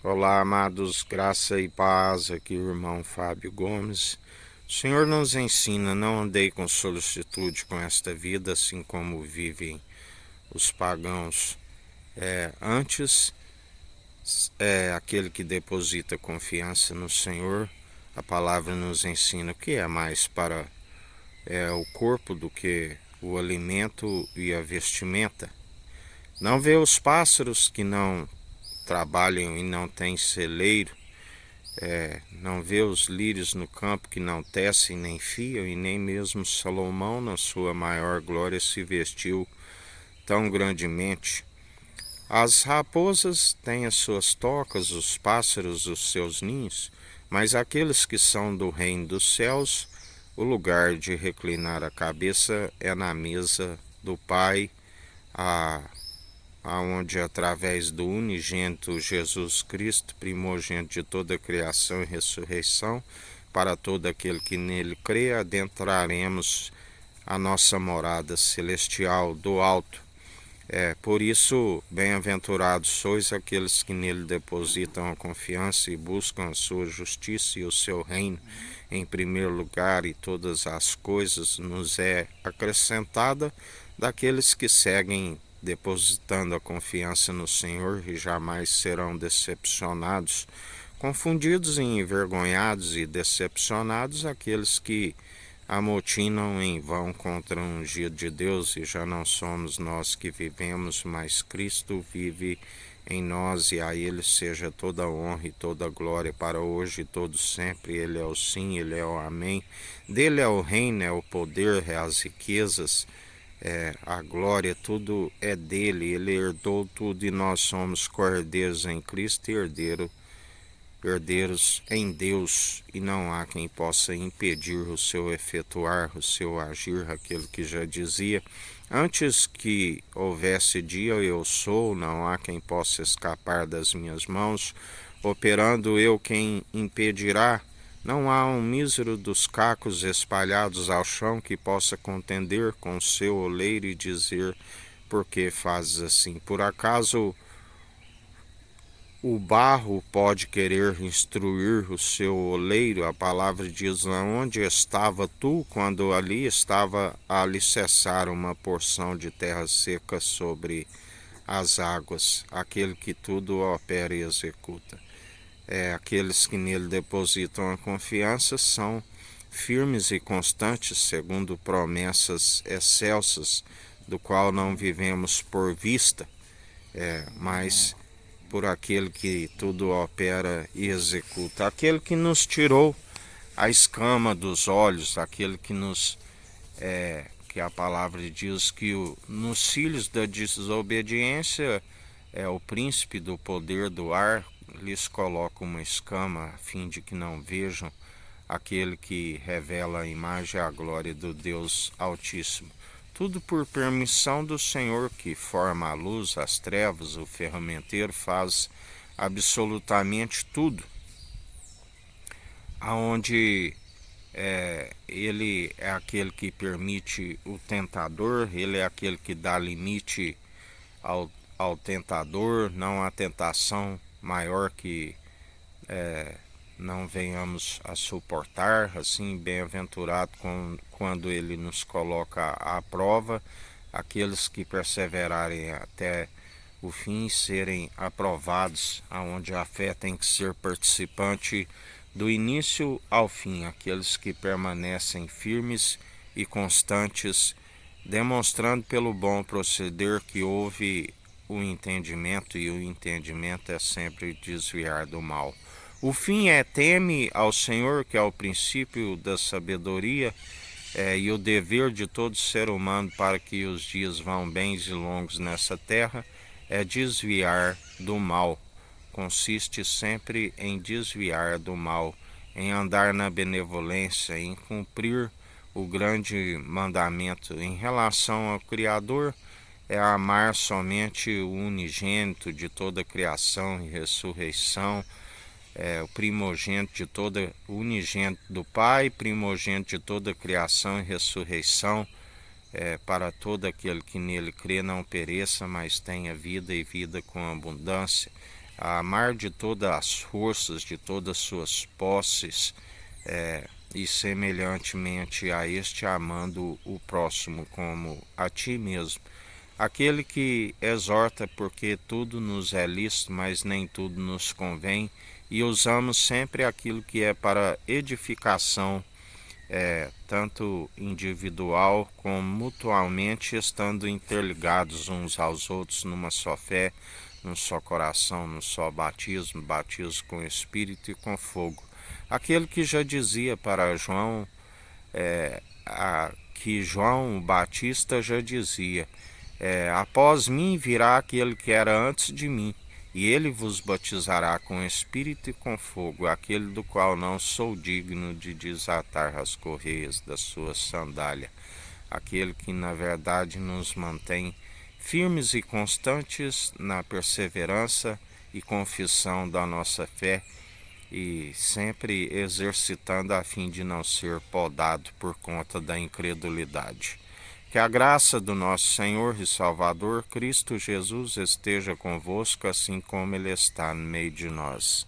Olá, amados, graça e paz, aqui o irmão Fábio Gomes. O Senhor nos ensina, não andei com solicitude com esta vida, assim como vivem os pagãos. Antes, aquele que deposita confiança no Senhor, a palavra nos ensina o que é mais para o corpo do que o alimento e a vestimenta. Não vê os pássaros que não trabalham e não têm celeiro, não vê os lírios no campo que não tecem nem fiam, e nem mesmo Salomão, na sua maior glória, se vestiu tão grandemente. As raposas têm as suas tocas, os pássaros os seus ninhos, mas aqueles que são do reino dos céus, o lugar de reclinar a cabeça é na mesa do Pai, aonde através do unigênito Jesus Cristo, primogênito de toda a criação e ressurreição, para todo aquele que nele crê, adentraremos a nossa morada celestial do alto. Por isso, bem-aventurados sois aqueles que nele depositam a confiança e buscam a sua justiça e o seu reino em primeiro lugar, e todas as coisas nos é acrescentada daqueles que seguem depositando a confiança no Senhor e jamais serão decepcionados. Confundidos e envergonhados e decepcionados aqueles que amotinam em vão contra o ungido de Deus, e já não somos nós que vivemos, mas Cristo vive em nós, e a Ele seja toda a honra e toda a glória para hoje e todo sempre. Ele é o sim, Ele é o amém. Dele é o reino, é o poder, é as riquezas, a glória, tudo é dele. Ele herdou tudo e nós somos co-herdeiros em Cristo e herdeiros em Deus, e não há quem possa impedir o seu efetuar, o seu agir. Aquele que já dizia: antes que houvesse dia eu sou, não há quem possa escapar das minhas mãos. Operando eu, quem impedirá? Não há um mísero dos cacos espalhados ao chão que possa contender com o seu oleiro e dizer: por que fazes assim? Por acaso o barro pode querer instruir o seu oleiro? A palavra diz: onde estava tu quando ali estava a alicerçar uma porção de terra seca sobre as águas? Aquele que tudo opera e executa. Aqueles que nele depositam a confiança são firmes e constantes, segundo promessas excelsas, do qual não vivemos por vista, mas por aquele que tudo opera e executa. Aquele que nos tirou a escama dos olhos, aquele que que a palavra diz que nos filhos da desobediência é o príncipe do poder do ar, lhes coloca uma escama a fim de que não vejam. Aquele que revela a imagem e a glória do Deus Altíssimo. Tudo por permissão do Senhor, que forma a luz, as trevas, o ferramenteiro faz absolutamente tudo. Aonde ele é aquele que permite o tentador, ele é aquele que dá limite ao tentador. Não há tentação maior que não venhamos a suportar. Assim, bem-aventurado quando ele nos coloca à prova, aqueles que perseverarem até o fim serem aprovados, aonde a fé tem que ser participante do início ao fim, aqueles que permanecem firmes e constantes, demonstrando pelo bom proceder que houve o entendimento, e o entendimento é sempre desviar do mal. O fim é: teme ao Senhor, que é o princípio da sabedoria, e o dever de todo ser humano para que os dias vão bens e longos nessa terra é desviar do mal. Consiste sempre em desviar do mal, em andar na benevolência, em cumprir o grande mandamento em relação ao Criador, é amar somente o unigênito de toda a criação e ressurreição, o primogênito de toda, o unigênito do Pai, primogênito de toda a criação e ressurreição, para todo aquele que nele crê não pereça, mas tenha vida e vida com abundância. a amar de todas as forças, de todas as suas posses, e semelhantemente a este, amando o próximo como a ti mesmo. Aquele que exorta, porque tudo nos é lícito, mas nem tudo nos convém, e usamos sempre aquilo que é para edificação, tanto individual como mutualmente, estando interligados uns aos outros numa só fé, num só coração, num só batismo, batismo com Espírito e com fogo. Aquele que já dizia para João, que João Batista já dizia, após mim virá aquele que era antes de mim, e ele vos batizará com Espírito e com fogo, aquele do qual não sou digno de desatar as correias da sua sandália. Aquele que na verdade nos mantém firmes e constantes na perseverança e confissão da nossa fé, e sempre exercitando a fim de não ser podado por conta da incredulidade. Que a graça do nosso Senhor e Salvador Cristo Jesus esteja convosco, assim como Ele está no meio de nós.